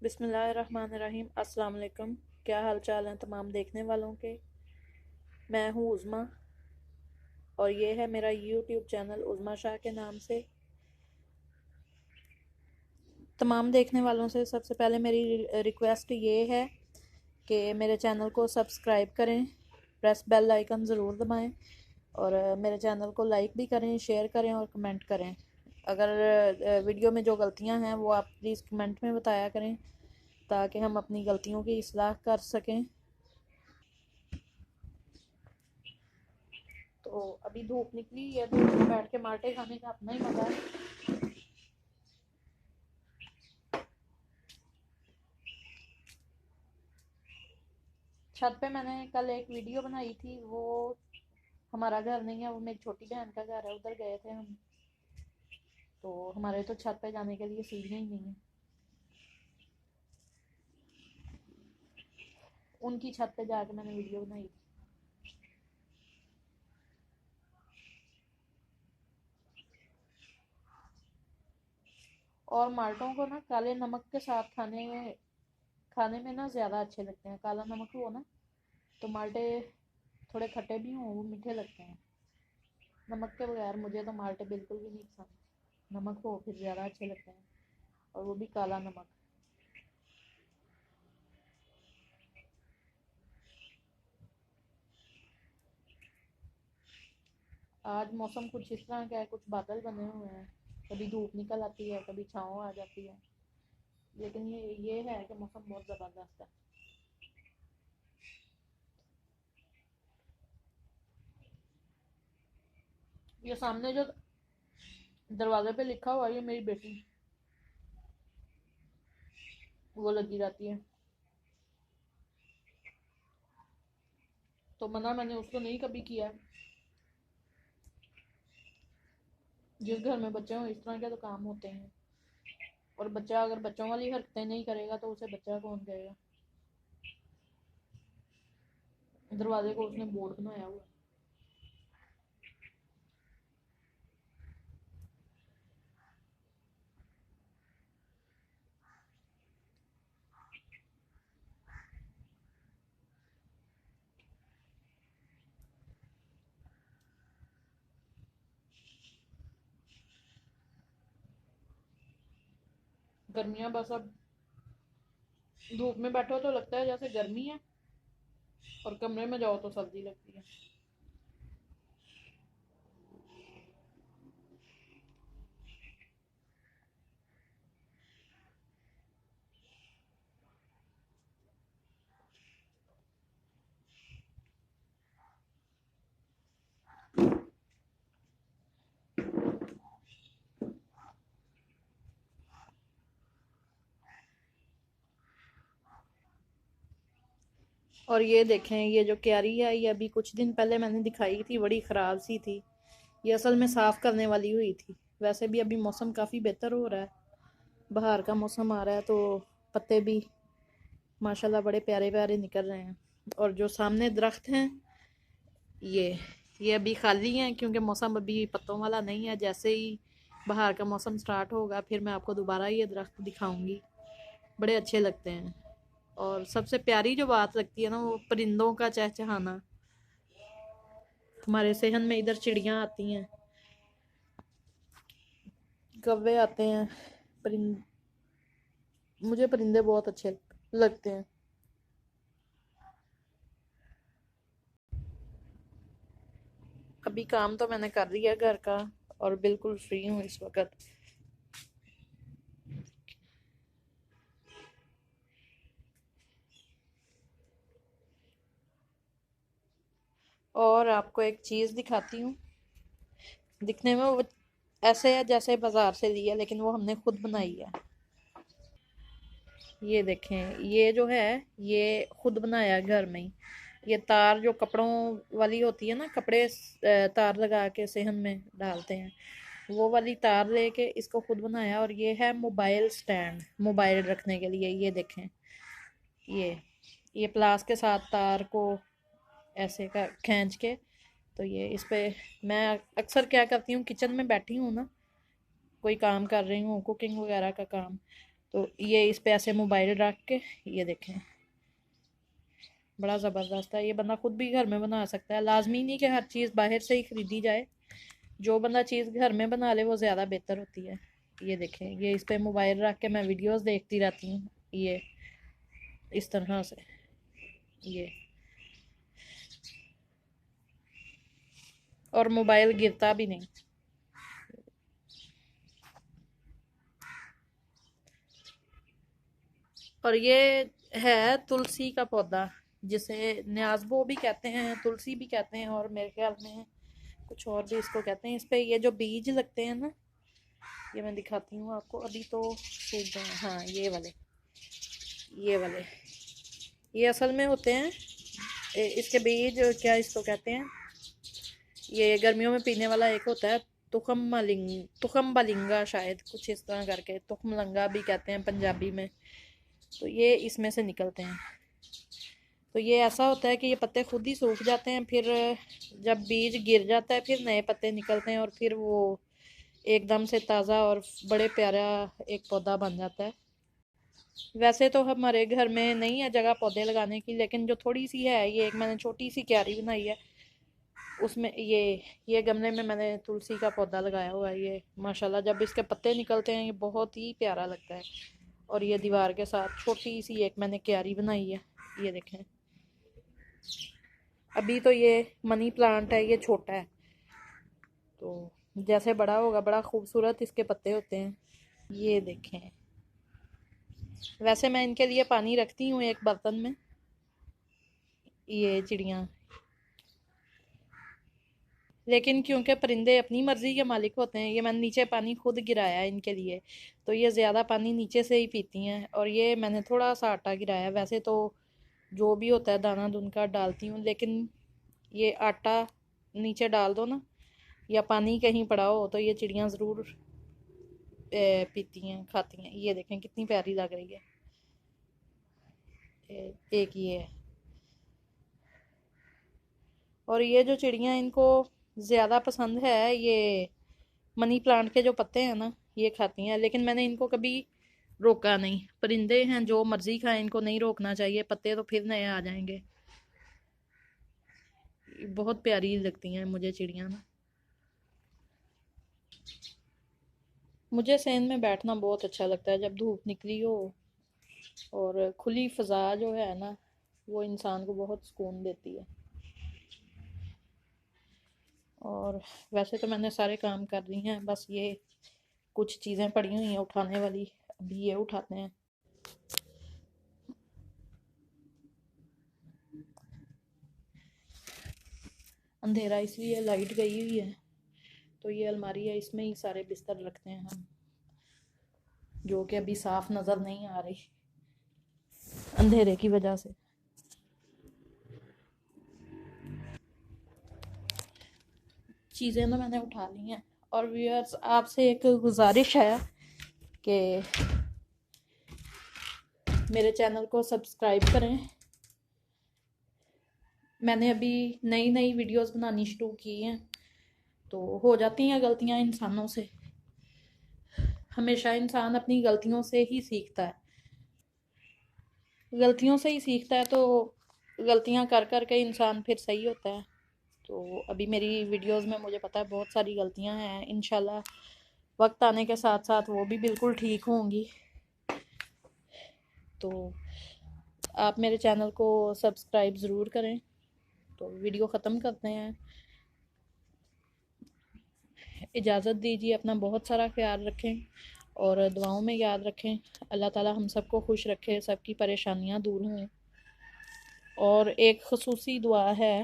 बिस्मिल्लाहिर्रहमानिर्रहीम। अस्सलाम वालेकुम। क्या हाल चाल हैं तमाम देखने वालों के। मैं हूँ उज़्मा और ये है मेरा यूट्यूब चैनल उज़्मा शाह के नाम से। तमाम देखने वालों से सबसे पहले मेरी रिक्वेस्ट ये है कि मेरे चैनल को सब्सक्राइब करें, प्रेस बेल आइकन ज़रूर दबाएं और मेरे चैनल को लाइक भी करें, शेयर करें और कमेंट करें। अगर वीडियो में जो गलतियां हैं वो आप प्लीज़ कमेंट में बताया करें ताकि हम अपनी गलतियों की इस्लाह कर सकें। तो अभी धूप निकली है, धूप में बैठ के माल्टे खाने का अपना ही मजा है। छत पे मैंने कल एक वीडियो बनाई थी, वो हमारा घर नहीं है, वो मेरी छोटी बहन का घर है, उधर गए थे हम। तो हमारे तो छत पे जाने के लिए सीढ़ियाँ ही नहीं है, उनकी छत पे जाके मैंने वीडियो बनाई थी। और माल्टों को ना काले नमक के साथ खाने में ना ज़्यादा अच्छे लगते हैं। काला नमक हो ना तो माल्टे थोड़े खट्टे भी हों, वो मीठे लगते हैं। नमक के बगैर मुझे तो माल्टे बिल्कुल भी नहीं पसंद। नमक हो फिर ज़्यादा अच्छे लगते हैं, और वो भी काला नमक। आज मौसम कुछ इस तरह का है, कुछ बादल बने हुए हैं, कभी धूप निकल आती है, कभी छाँव आ जाती है, लेकिन ये है कि मौसम बहुत ज़बरदस्त है। ये सामने जो दरवाजे पे लिखा हुआ है, ये मेरी बेटी, वो लगी रहती है। तो मना मैंने उसको नहीं कभी किया। जिस घर में बच्चे हों इस तरह के तो काम होते हैं, और बच्चा अगर बच्चों वाली हरकतें नहीं करेगा तो उसे बच्चा कौन कहेगा। दरवाजे को उसने बोर्ड बनाया हुआ। गर्मियाँ बस अब धूप में बैठो तो लगता है जैसे गर्मी है, और कमरे में जाओ तो सर्दी लगती है। और ये देखें, ये जो क्यारी है ये अभी कुछ दिन पहले मैंने दिखाई थी, बड़ी ख़राब सी थी। ये असल में साफ़ करने वाली हुई थी। वैसे भी अभी मौसम काफ़ी बेहतर हो रहा है, बाहर का मौसम आ रहा है, तो पत्ते भी माशाल्लाह बड़े प्यारे प्यारे निकल रहे हैं। और जो सामने दरख्त हैं ये अभी खाली हैं, क्योंकि मौसम अभी पत्तों वाला नहीं है। जैसे ही बाहर का मौसम स्टार्ट होगा फिर मैं आपको दोबारा ये दरख्त दिखाऊंगी, बड़े अच्छे लगते हैं। और सबसे प्यारी जो बात लगती है ना, वो परिंदों का चहचहाना। हमारे सेहन में इधर चिड़ियाँ आती हैं, कौवे आते हैं, परिंद मुझे परिंदे बहुत अच्छे लगते हैं। अभी काम तो मैंने कर लिया घर का और बिल्कुल फ्री हूँ इस वक्त। और आपको एक चीज़ दिखाती हूँ। दिखने में वो ऐसे है जैसे बाजार से ली है, लेकिन वो हमने खुद बनाई है। ये देखें, ये जो है ये खुद बनाया है घर में ही। ये तार जो कपड़ों वाली होती है ना, कपड़े तार लगा के सेहन में डालते हैं, वो वाली तार लेके इसको खुद बनाया। और ये है मोबाइल स्टैंड, मोबाइल रखने के लिए। ये देखें, ये प्लास के साथ तार को ऐसे का खींच के, तो ये इस पे मैं अक्सर क्या करती हूँ, किचन में बैठी हूँ ना, कोई काम कर रही हूँ, कुकिंग वगैरह का काम, तो ये इस पे ऐसे मोबाइल रख के, ये देखें, बड़ा ज़बरदस्त है। ये बंदा खुद भी घर में बना सकता है, लाजमी नहीं कि हर चीज़ बाहर से ही ख़रीदी जाए। जो बंदा चीज़ घर में बना ले वो ज़्यादा बेहतर होती है। ये देखें, ये इस पे मोबाइल रख के मैं वीडियोस देखती रहती हूँ, ये इस तरह से, ये, और मोबाइल गिरता भी नहीं। और ये है तुलसी का पौधा, जिसे न्याज़बो भी कहते हैं, तुलसी भी कहते हैं, और मेरे ख्याल में कुछ और भी इसको कहते हैं। इस पे ये जो बीज लगते हैं ना, ये मैं दिखाती हूँ आपको, अभी तो सूख गए हैं। हाँ, ये वाले, ये वाले, ये असल में होते हैं इसके बीज, क्या इसको कहते हैं, ये गर्मियों में पीने वाला एक होता है तुखम बलिंगा, शायद कुछ इस तरह करके, तुखमलंगा भी कहते हैं पंजाबी में। तो ये इसमें से निकलते हैं। तो ये ऐसा होता है कि ये पत्ते खुद ही सूख जाते हैं, फिर जब बीज गिर जाता है फिर नए पत्ते निकलते हैं, और फिर वो एकदम से ताज़ा और बड़े प्यारा एक पौधा बन जाता है। वैसे तो हमारे घर में नहीं है जगह पौधे लगाने की, लेकिन जो थोड़ी सी है, ये एक मैंने छोटी सी क्यारी बनाई है, उसमें ये गमले में मैंने तुलसी का पौधा लगाया हुआ है। ये माशाल्लाह जब इसके पत्ते निकलते हैं ये बहुत ही प्यारा लगता है। और ये दीवार के साथ छोटी सी एक मैंने क्यारी बनाई है, ये देखें। अभी तो ये मनी प्लांट है, ये छोटा है, तो जैसे बड़ा होगा बड़ा खूबसूरत इसके पत्ते होते हैं। ये देखें, वैसे मैं इनके लिए पानी रखती हूँ एक बर्तन में। ये चिड़ियाँ, लेकिन क्योंकि परिंदे अपनी मर्जी के मालिक होते हैं, ये मैंने नीचे पानी खुद गिराया है इनके लिए, तो ये ज़्यादा पानी नीचे से ही पीती हैं। और ये मैंने थोड़ा सा आटा गिराया, वैसे तो जो भी होता है दाना दून का डालती हूँ, लेकिन ये आटा नीचे डाल दो ना, या पानी कहीं पड़ा हो, तो ये चिड़ियाँ ज़रूर पीती हैं, खाती हैं। ये देखें कितनी प्यारी लग रही है। एक ये है। और ये जो चिड़ियाँ, इनको ज़्यादा पसंद है ये मनी प्लांट के जो पत्ते हैं ना, ये खाती हैं, लेकिन मैंने इनको कभी रोका नहीं। परिंदे हैं, जो मर्जी खाएं, इनको नहीं रोकना चाहिए, पत्ते तो फिर नए आ जाएंगे। बहुत प्यारी लगती हैं मुझे चिड़ियाँ ना। मुझे सेंध में बैठना बहुत अच्छा लगता है, जब धूप निकली हो और खुली फ़ज़ा जो है ना, वो इंसान को बहुत सुकून देती है। और वैसे तो मैंने सारे काम कर ली हैं, बस ये कुछ चीज़ें पड़ी हुई हैं उठाने वाली, अभी ये उठाते हैं। अंधेरा इसलिए, लाइट गई हुई है, तो ये अलमारी है, इसमें ही सारे बिस्तर रखते हैं हम, जो कि अभी साफ नज़र नहीं आ रही अंधेरे की वजह से। चीज़ें तो मैंने उठा ली हैं। और व्यूअर्स, आपसे एक गुजारिश है कि मेरे चैनल को सब्सक्राइब करें। मैंने अभी नई नई वीडियोस बनानी शुरू की हैं, तो हो जाती हैं गलतियां इंसानों से। हमेशा इंसान अपनी गलतियों से ही सीखता है, गलतियों से ही सीखता है, तो गलतियां कर कर के इंसान फिर सही होता है। तो अभी मेरी वीडियोस में मुझे पता है बहुत सारी गलतियां हैं, इंशाल्लाह वक्त आने के साथ साथ वो भी बिल्कुल ठीक होंगी। तो आप मेरे चैनल को सब्सक्राइब ज़रूर करें। तो वीडियो ख़त्म करते हैं, इजाज़त दीजिए, अपना बहुत सारा ख्याल रखें और दुआओं में याद रखें। अल्लाह ताला हम सबको खुश रखे, सबकी परेशानियां दूर हों। और एक ख़ुसूसी दुआ है